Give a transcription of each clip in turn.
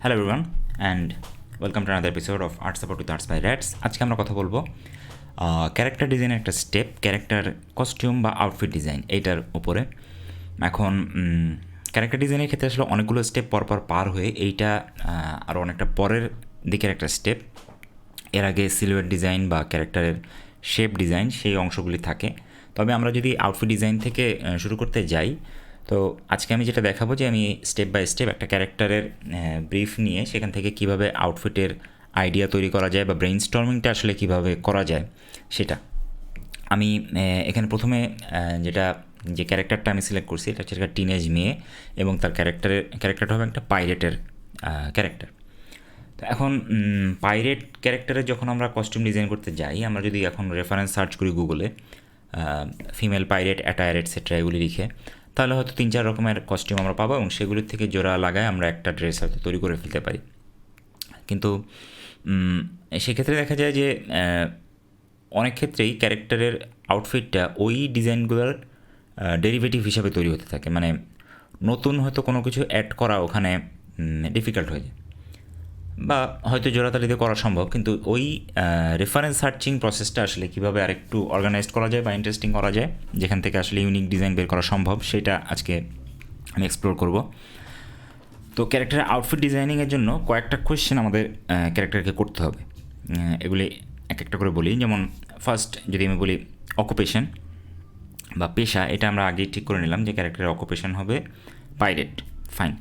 Hello everyone and welcome to another episode of Artsbart with Artsbyrats. আজকে আমরা কথা বলবো ক্যারেক্টার ডিজাইনের একটা স্টেপ, ক্যারেক্টার কস্টিউম বা আউটফিট ডিজাইন এইটার উপরে। এখন ক্যারেক্টার ডিজাইনের ক্ষেত্রে আসলে অনেকগুলো স্টেপ পরপর পার হয়ে এইটা আরও অনেকটা পরের দিকের একটা স্টেপ। এর আগে সিলুয়েট ডিজাইন বা ক্যারেক্টারের শেপ ডিজাইন সেই অংশগুলি থাকে। তবে আমরা যদি আউটফিট ডিজাইন থেকে শুরু করতে যাই, তো আজকে আমি যেটা দেখাবো যে আমি স্টেপ বাই স্টেপ একটা ক্যারেক্টারের ব্রিফ নিয়ে সেখান থেকে কিভাবে আউটফিটের আইডিয়া তৈরি করা যায় বা ব্রেইন স্টর্মিংটা আসলে কীভাবে করা যায় সেটা। আমি এখানে প্রথমে যে ক্যারেক্টারটা আমি সিলেক্ট করছি এটা হচ্ছে একটা টিনেজ মেয়ে এবং তার ক্যারেক্টারটা হবে একটা পাইরেটের ক্যারেক্টার। তো এখন পাইরেট ক্যারেক্টারে যখন আমরা কস্টিউম ডিজাইন করতে যাই, আমরা যদি এখন রেফারেন্স সার্চ করি গুগলে ফিমেল পাইরেট অ্যাটায়ার এটসেট্রা এগুলি লিখে, তাহলে হয়তো 3-4 রকমের কস্টিউম আমরা পাবো এবং সেগুলির থেকে জোড়া লাগায় আমরা একটা ড্রেস হয়তো তৈরি করে ফেলতে পারি। কিন্তু সেক্ষেত্রে দেখা যায় যে অনেক ক্ষেত্রেই ক্যারেক্টারের আউটফিটটা ওই ডিজাইনগুলোর ডেরিভেটিভ হিসাবে তৈরি হতে থাকে, মানে নতুন হয়তো কোনো কিছু অ্যাড করা ওখানে ডিফিকাল্ট হয়ে যায় বা হয়তো জোড়াতালিতে করা সম্ভব, কিন্তু ওই রেফারেন্স সার্চিং প্রসেসটা আসলে কীভাবে আরেকটু অর্গানাইজড করা যায় বা ইন্টারেস্টিং করা যায়, যেখান থেকে আসলে ইউনিক ডিজাইন বের করা সম্ভব, সেটা আজকে আমি এক্সপ্লোর করব। তো ক্যারেক্টারের আউটফিট ডিজাইনিংয়ের জন্য কয়েকটা কোয়েশ্চেন আমাদের ক্যারেক্টারকে করতে হবে। এগুলি এক একটা করে বলি। যেমন ফার্স্ট যদি আমি বলি অকুপেশন বা পেশা, এটা আমরা আগেই ঠিক করে নিলাম যে ক্যারেক্টারের অকুপেশন হবে পাইরেট, ফাইন।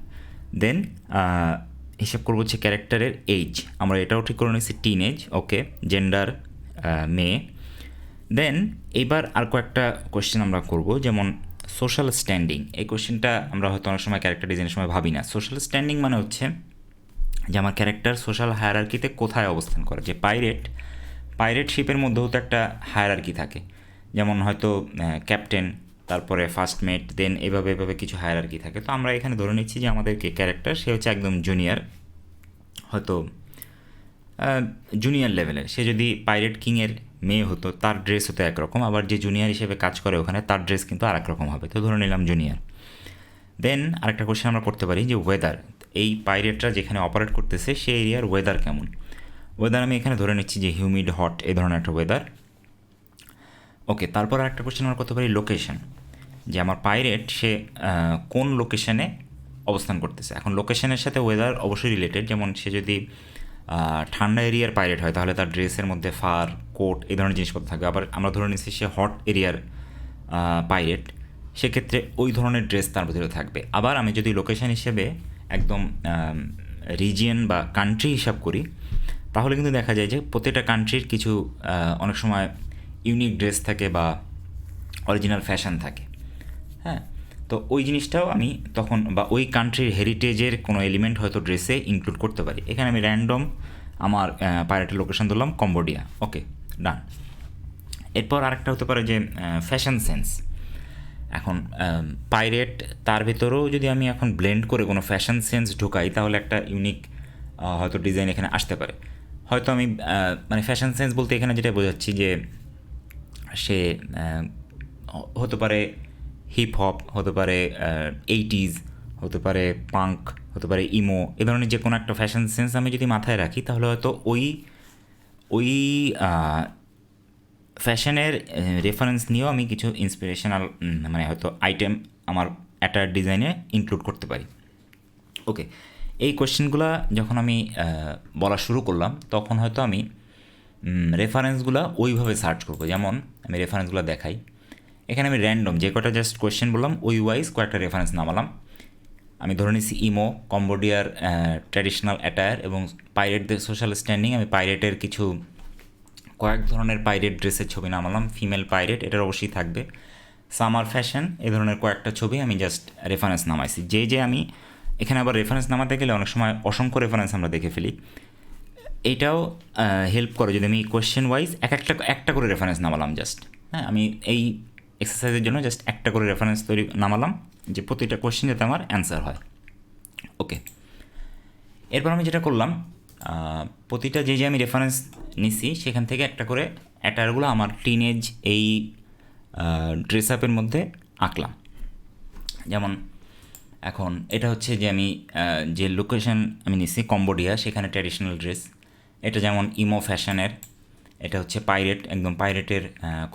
দেন হিসাব করবো হচ্ছে ক্যারেক্টারের এইজ, আমরা এটাও ঠিক করে নিচ্ছি টিনেজ, ওকে, জেন্ডার মেয়ে। দেন এইবার আর কয়েকটা কোয়েশ্চেন আমরা করব, যেমন সোশ্যাল স্ট্যান্ডিং। এই কোয়েশ্চেনটা আমরা হয়তো অনেক সময় ক্যারেক্টার ডিজাইনের সময় ভাবি না। সোশ্যাল স্ট্যান্ডিং মানে হচ্ছে যে আমার ক্যারেক্টার সোশ্যাল হায়ারার্কিতে কোথায় অবস্থান করে। যে পাইরেট শিপের মধ্যেও তো একটা হায়ারার্কি থাকে, যেমন হয়তো ক্যাপ্টেন, তারপরে ফার্স্ট মেট, দেন এভাবে কিছু হায়ারার্কি থাকে। তো আমরা এখানে ধরে নিচ্ছি যে আমাদেরকে ক্যারেক্টার সে হচ্ছে একদম জুনিয়র, হয়তো জুনিয়র লেভেলের। সে যদি পাইরেট কিংয়ের মেয়ে হতো তার ড্রেস হতো একরকম, আবার যে জুনিয়র হিসেবে কাজ করে ওখানে তার ড্রেস কিন্তু আর একরকম হবে। তো ধরে নিলাম জুনিয়র। দেন আরেকটা কোয়েশ্চেন আমরা করতে পারি যে ওয়েদার, এই পাইরেটরা যেখানে অপারেট করতেছে সেই এরিয়ার ওয়েদার কেমন। ওয়েদার আমি এখানে ধরে নিচ্ছি যে হিউমিড, হট, এই ধরনের একটা ওয়েদার। ওকে, তারপর আরেকটা কোয়েশ্চেন আমরা করতে পারি লোকেশন, যে আমার পাইরেট সে কোন লোকেশনে অবস্থান করতেছে। এখন লোকেশনের সাথে ওয়েদার অবশ্যই রিলেটেড। যেমন সে যদি ঠান্ডা এরিয়ার পাইরেট হয় তাহলে তার ড্রেসের মধ্যে ফার, কোট এই ধরনের জিনিসপত্র থাকবে। আবার আমরা ধরে নিচ্ছি সে হট এরিয়ার পাইরেট, সেক্ষেত্রে ওই ধরনের ড্রেস তার ভিতরে থাকবে। আবার আমি যদি লোকেশন হিসেবে একদম রিজিয়ন বা কান্ট্রি হিসাব করি, তাহলে কিন্তু দেখা যায় যে প্রত্যেকটা কান্ট্রির কিছু অনেক সময় ইউনিক ড্রেস থাকে বা অরিজিনাল ফ্যাশন থাকে। হ্যাঁ, তো ওই জিনিসটাও আমি তখন বা ওই কান্ট্রির হেরিটেজের কোনো এলিমেন্ট হয়তো ড্রেসে ইনক্লুড করতে পারি। এখানে আমি র্যান্ডম আমার পাইরেটের লোকেশন ধরলাম কম্বোডিয়া, ওকে, ডান। এরপর আরেকটা হতে পারে যে ফ্যাশন সেন্স। এখন পাইরেট তার ভেতরেও যদি আমি এখন ব্লেন্ড করে কোনো ফ্যাশন সেন্স ঢোকাই, তাহলে একটা ইউনিক হয়তো ডিজাইন এখানে আসতে পারে। হয়তো আমি মানে ফ্যাশন সেন্স বলতে এখানে যেটা বোঝাচ্ছি যে সে হতে পারে হিপ হপ, হতে পারে 80s, হতে পারে পাঙ্ক, হতে পারে ইমো, এ ধরনের যে কোনো একটা ফ্যাশন সেন্স আমি যদি মাথায় রাখি, তাহলে হয়তো ওই ফ্যাশনের রেফারেন্স নিয়েও আমি কিছু ইন্সপিরেশনাল মানে হয়তো আইটেম আমার অ্যাটায়ার ডিজাইনে ইনক্লুড করতে পারি। ওকে, এই কোয়েশ্চেনগুলো যখন আমি বলা শুরু করলাম, তখন হয়তো আমি রেফারেন্সগুলো ওইভাবে সার্চ করবো। যেমন আমি রেফারেন্সগুলো দেখাই, এখানে আমি র্যান্ডম যে কটা জাস্ট কোয়েশ্চেন বললাম ওই ওয়াইজ কয়েকটা রেফারেন্স নামালাম। আমি ধরে নিচ্ছি ইমো, কম্বোডিয়ার ট্র্যাডিশনাল অ্যাটায়ার এবং পাইরেটদের সোশ্যাল স্ট্যান্ডিং। আমি পাইরেটের কিছু কয়েক ধরনের পাইরেট ড্রেসের ছবি নামালাম, ফিমেল পাইরেট এটার অবশ্যই থাকবে, সামার ফ্যাশন, এ ধরনের কয়েকটা ছবি আমি জাস্ট রেফারেন্স নামাইছি। যে আমি এখানে আবার রেফারেন্স নামাতে গেলে অনেক সময় অসংখ্য রেফারেন্স আমরা দেখে ফেলি। এইটাও হেল্প করে যদি আমি কোয়েশ্চেন ওয়াইজ একটা করে রেফারেন্স নামালাম জাস্ট। হ্যাঁ, আমি এই এক্সারসাইজের জন্য জাস্ট একটা করে রেফারেন্স নামালাম, যে প্রতিটা কোয়েশ্চেন যাতে আমার অ্যান্সার হয়। ওকে, এরপর আমি যেটা করলাম, প্রতিটা যে আমি রেফারেন্স নিছি সেখান থেকে একটা করে অ্যাটায়ারগুলো আমার টিনেজ এই ড্রেস আপের মধ্যে আঁকলাম। যেমন এখন এটা হচ্ছে যে আমি যে লোকেশন আমি নিচ্ছি কম্বোডিয়া, সেখানে ট্র্যাডিশনাল ড্রেস। এটা যেমন ইমো ফ্যাশনের, এটা হচ্ছে পাইরেট, একদম পাইরেটের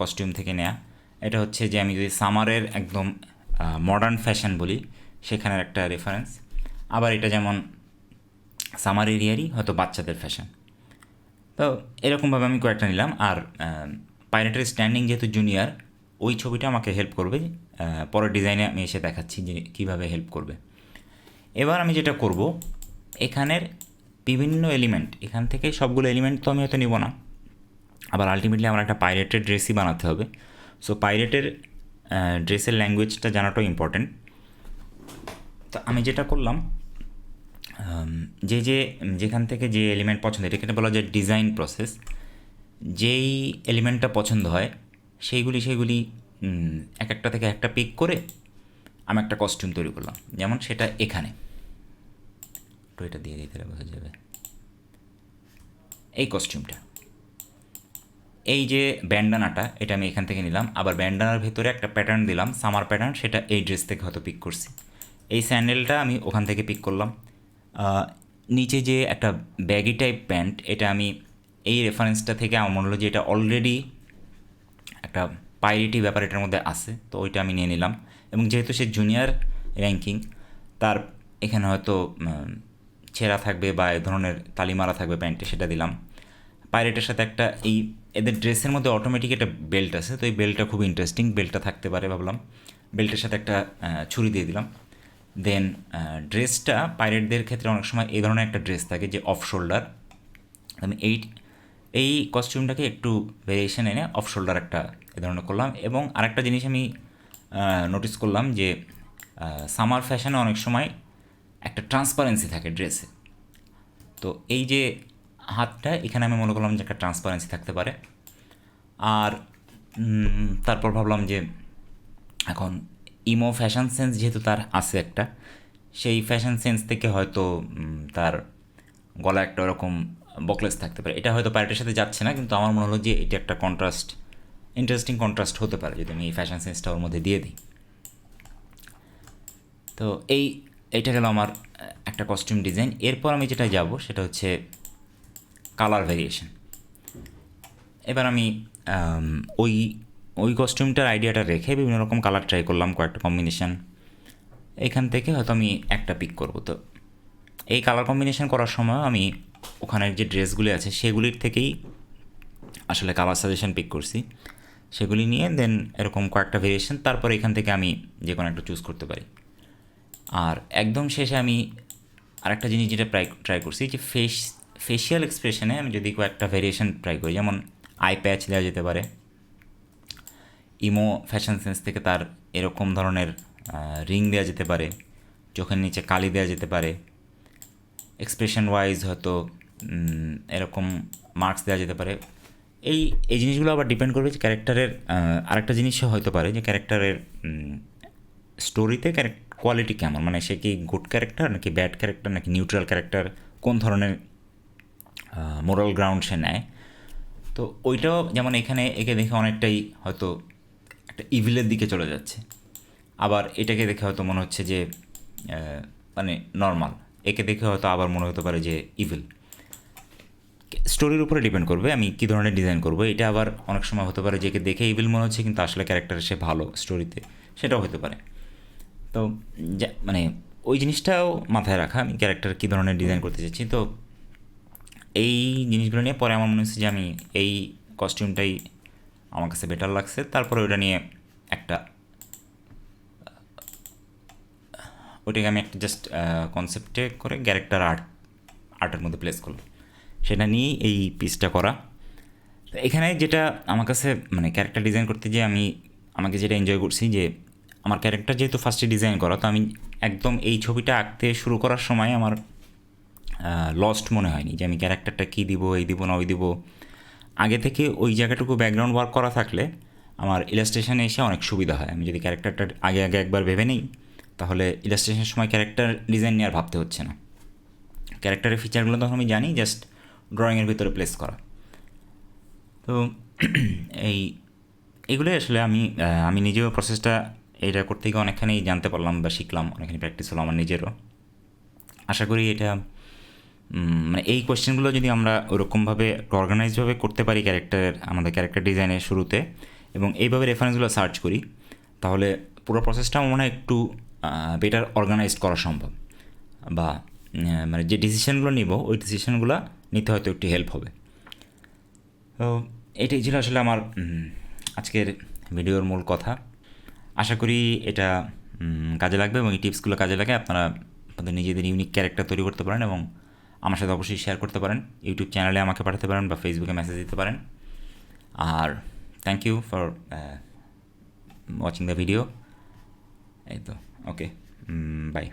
কস্টিউম থেকে নেয়া। এটা হচ্ছে যে আমি যদি সামারের একদম মডার্ন ফ্যাশন বলি, সেখানের একটা রেফারেন্স। আবার এটা যেমন সামার এরিয়ারই হয়তো বাচ্চাদের ফ্যাশন। তো এরকমভাবে আমি কয়েকটা নিলাম। আর পাইরেটের স্ট্যান্ডিং যেহেতু জুনিয়র, ওই ছবিটা আমাকে হেল্প করবে। পরের ডিজাইনে আমি এসে দেখাচ্ছি যে কীভাবে হেল্প করবে। এবার আমি যেটা করব, এখানের বিভিন্ন এলিমেন্ট, এখান থেকে সবগুলো এলিমেন্ট তো আমি হয়তো নিব না, আবার আলটিমেটলি আমার একটা পাইরেটের ড্রেসই বানাতে হবে। সো পাইরেটের ড্রেসের ল্যাঙ্গুয়েজটা জানাটাও ইম্পর্টেন্ট। তো আমি যেটা করলাম, যেখান থেকে যে এলিমেন্ট পছন্দ, এটাকে বলা যায় ডিজাইন প্রসেস। যেই এলিমেন্টটা পছন্দ হয় সেইগুলি এক একটা থেকে একটা পিক করে আমি একটা কস্টিউম তৈরি করলাম। যেমন সেটা এখানে, তো এটা দিয়ে দিতে বোঝা যাবে। এই কস্টিউমটা, এই যে ব্যান্ডানাটা, এটা আমি এখান থেকে নিলাম। আবার ব্যান্ডানার ভেতরে একটা প্যাটার্ন দিলাম, সামার প্যাটার্ন, সেটা এই ড্রেস থেকে হয়তো পিক করছি। এই স্যান্ডেলটা আমি ওখান থেকে পিক করলাম। নিচে যে একটা ব্যাগি টাইপ প্যান্ট, এটা আমি এই রেফারেন্সটা থেকে আমার মনে হলো যে এটা অলরেডি একটা পাইরেটি ব্যাপার এটার মধ্যে আছে, তো ওইটা আমি নিয়ে নিলাম। এবং যেহেতু সে জুনিয়র র্যাঙ্কিং, তার এখানে হয়তো ছেঁড়া থাকবে বা এ ধরনের তালি মারা থাকবে প্যান্টে, সেটা দিলাম। পাইরেটের সাথে একটা এদের ড্রেসের মধ্যে অটোমেটিক একটা বেল্ট আছে, তো এই বেল্টটা খুব ইন্টারেস্টিং, বেল্টটা থাকতে পারে ভাবলাম। বেল্টের সাথে একটা ছুরি দিয়ে দিলাম। দেন ড্রেসটা পাইরেটদের ক্ষেত্রে অনেক সময় এই ধরনের একটা ড্রেস থাকে যে অফ শোল্ডার। আমি এই কস্টিউমটাকে একটু ভেরিয়েশন এনে অফ শোল্ডার একটা এ ধরনের করলাম। এবং আরেকটা জিনিস আমি নোটিস করলাম যে সামার ফ্যাশনে অনেক সময় একটা ট্রান্সপারেন্সি থাকে ড্রেসে। তো এই যে হাতটা, এখানে আমি মনে করলাম যে একটা ট্রান্সপারেন্সি থাকতে পারে। আর তারপর ভাবলাম যে এখন ইমো ফ্যাশন সেন্স যেহেতু তার আছে একটা, সেই ফ্যাশন সেন্স থেকে হয়তো তার গলা একটা ওরকম বকলেস থাকতে পারে। এটা হয়তো প্যারেটের সাথে যাচ্ছে না, কিন্তু আমার মনে হলো যে এটা একটা ইন্টারেস্টিং কন্ট্রাস্ট হতে পারে যদি আমি এই ফ্যাশন সেন্সটা ওর মধ্যে দিয়ে দিই। তো এইটা গেল আমার একটা কস্টিউম ডিজাইন। এরপর আমি যেটা যাব সেটা হচ্ছে কালার ভেরিয়েশন। এবার আমি ওই কস্টিউমটার আইডিয়াটা রেখে বিভিন্ন রকম কালার ট্রাই করলাম, কয়েকটা কম্বিনেশান। এখান থেকে হয়তো আমি একটা পিক করব। তো এই কালার কম্বিনেশন করার সময় আমি ওখানের যে ড্রেসগুলি আছে সেগুলির থেকেই আসলে কালার সাজেশন পিক করছি, সেগুলি নিয়ে দেন এরকম কয়েকটা ভেরিয়েশন, তারপর এখান থেকে আমি যে কোনো একটা চুজ করতে পারি। আর একদম শেষে আমি আরেকটা জিনিস যেটা ট্রাই করছি, যে ফেশিয়াল এক্সপ্রেশনে আমি যদি কয়েকটা ভেরিয়েশন ট্রাই করি, যেমন আই প্যাচ দেওয়া যেতে পারে। ইমো ফ্যাশন সেন্স থেকে তার এরকম ধরনের রিং দেওয়া যেতে পারে, চোখের নিচে কালি দেওয়া যেতে পারে। এক্সপ্রেশন ওয়াইজ হয়তো এরকম মার্কস দেওয়া যেতে পারে। এই জিনিসগুলো আবার ডিপেন্ড করবে যে ক্যারেক্টারের আরেকটা জিনিসও হতে পারে যে ক্যারেক্টারের স্টোরিতে কোয়ালিটি কেমন, মানে সে কি গুড ক্যারেক্টার নাকি ব্যাড ক্যারেক্টার নাকি নিউট্রাল ক্যারেক্টার, কোন ধরনের মোরাল গ্রাউন্ড সে নেয়। তো ওইটাও যেমন এখানে একে দেখে অনেকটাই হয়তো একটা ইভিলের দিকে চলে যাচ্ছে, আবার এটাকে দেখে হয়তো মনে হচ্ছে যে মানে নর্মাল, একে দেখে হয়তো আবার মনে হতে পারে যে ইভিল। স্টোরির উপরে ডিপেন্ড করবে আমি কী ধরনের ডিজাইন করবো। এটা আবার অনেক সময় হতে পারে যে একে দেখে ইভিল মনে হচ্ছে কিন্তু আসলে ক্যারেক্টার সে ভালো স্টোরিতে, সেটাও হতে পারে। তো মানে ওই জিনিসটাও মাথায় রাখা, আমি ক্যারেক্টার কী ধরনের ডিজাইন করতে চাচ্ছি। তো এই জিনিসগুলো নিয়ে পরে আমার মনে হচ্ছে যে আমি এই কস্টিউমটাই আমার কাছে বেটার লাগছে। তারপরে ওইটা নিয়ে ওইটাকে আমি একটা জাস্ট কনসেপ্টে করে ক্যারেক্টার আর্টের মধ্যে প্লেস করলাম, সেটা নিয়েই এই পিসটা করা। তো এখানে যেটা আমার কাছে মানে ক্যারেক্টার ডিজাইন করতে যে আমাকে যেটা এনজয় করছি, যে আমার ক্যারেক্টার যেহেতু ফার্স্টে ডিজাইন করা, তো আমি একদম এই ছবিটা আঁকতে শুরু করার সময় আমার লস্ট মনে হয়নি যে আমি ক্যারেক্টারটা কী দিব, এই দিব না ওই দিব। আগে থেকে ওই জায়গাটুকু ব্যাকগ্রাউন্ড ওয়ার্ক করা থাকলে আমার ইলাস্ট্রেশনে এসে অনেক সুবিধা হয়। আমি যদি ক্যারেক্টারটা আগে একবার ভেবে নিই, তাহলে ইলাস্ট্রেশনের সময় ক্যারেক্টার ডিজাইন নিয়ে আর ভাবতে হচ্ছে না। ক্যারেক্টারের ফিচারগুলো তখন আমি জানি, জাস্ট ড্রয়িংয়ের ভিতরে প্লেস করা। তো এইগুলোই আসলে আমি নিজেও প্রসেসটা এটা করতে গিয়ে অনেকখানি জানতে পারলাম বা শিখলাম, অনেকখানি প্র্যাকটিস হলো আমার নিজেরও। আশা করি এটা মানে এই কোয়েশ্চেনগুলো যদি আমরা ওরকমভাবে অর্গানাইজভাবে করতে পারি আমাদের ক্যারেক্টার ডিজাইনের শুরুতে, এবং এইভাবে রেফারেন্সগুলো সার্চ করি, তাহলে পুরো প্রসেসটা আমার মনে হয় একটু বেটার অর্গানাইজড করা সম্ভব, বা মানে যে ডিসিশনগুলো নিব ওই ডিসিশনগুলো নিতে হয়তো একটু হেল্প হবে। তো এটাই ছিল আসলে আমার আজকের ভিডিওর মূল কথা। আশা করি এটা কাজে লাগবে, এবং এই টিপসগুলো কাজে লাগে আপনারা আপনাদের নিজেদের ইউনিক ক্যারেক্টার তৈরি করতে পারেন, এবং আমার সাথে অবশ্যই শেয়ার করতে পারেন। ইউটিউব চ্যানেলে আমাকে পাঠাতে পারেন বা ফেসবুকে মেসেজ দিতে পারেন। আর thank you for watching the video. এই তো, ওকে, বাই।